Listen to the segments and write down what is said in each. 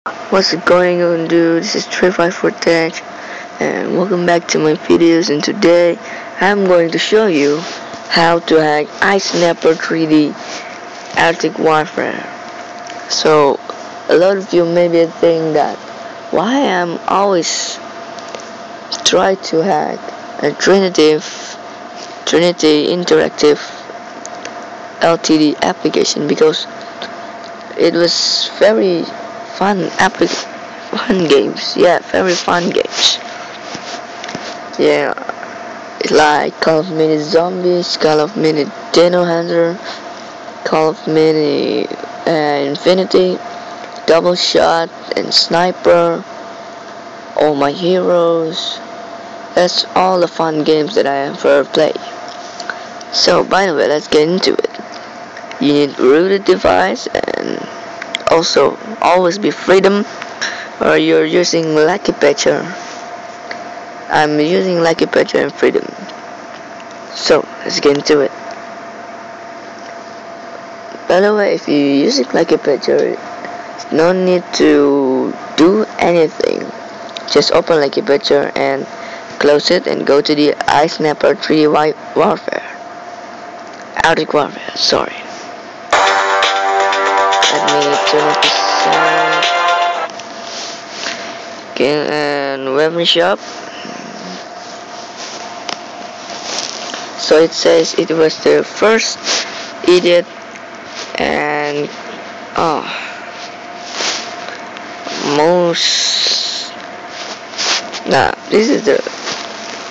What's going on, dude? This is 354 Tech, and welcome back to my videos. And today I'm going to show you how to hack iSniper 3D Arctic Warfare. So a lot of you maybe think that why I'm always try to hack a Trinity Interactive LTD application, because it was very fun games. Yeah, very fun games. Yeah, like Call of Mini Zombies, Call of Mini Dino Hunter, Call of Mini Infinity, Double Shot, and Sniper, All My Heroes. That's all the fun games that I ever played. So by the way, let's get into it. You need rooted device, and also always be Freedom, or you're using Lucky Patcher. I'm using Lucky Patcher and Freedom. So let's get into it. By the way, if you're using Lucky Patcher, no need to do anything. Just open Lucky Patcher and close it and go to the iSniper 3D Warfare. Arctic Warfare, sorry. Let me turn up the sound. Okay, and weapon shop. So it says it was the first idiot, and this is the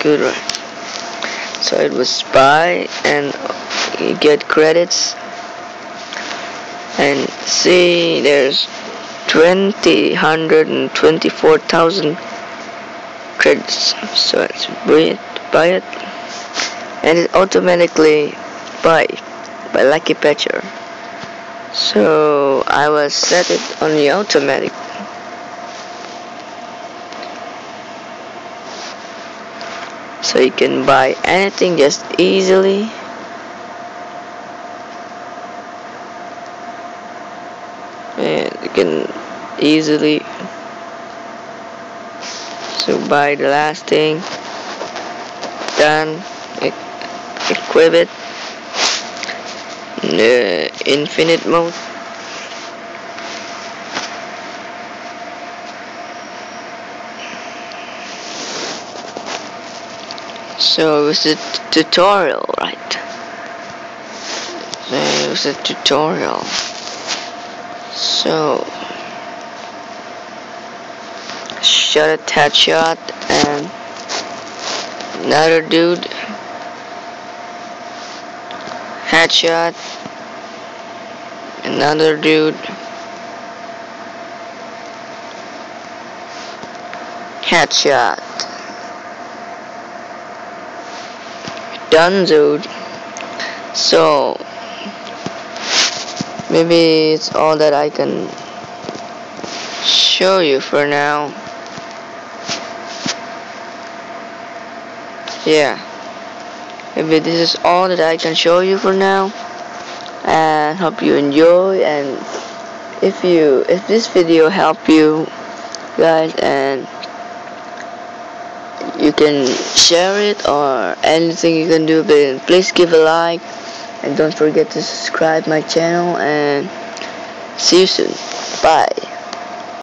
good one. So it was spy, and you get credits, and see there's 124,000 credits. So let's buy it, and it automatically buy by Lucky Patcher. So I will set it on the automatic. So you can buy anything just easily. And you can easily buy the last thing. Done. Equip it. Infinite mode. So it was a tutorial, right? It was a tutorial. So shot a headshot, and another dude, headshot, another dude, headshot. Done, dude. So maybe it's all that I can show you for now. Yeah, maybe this is all that I can show you for now, and hope you enjoy. And if this video helped you guys, and you can share it or anything you can do, but please give a like, and don't forget to subscribe my channel, and see you soon. Bye.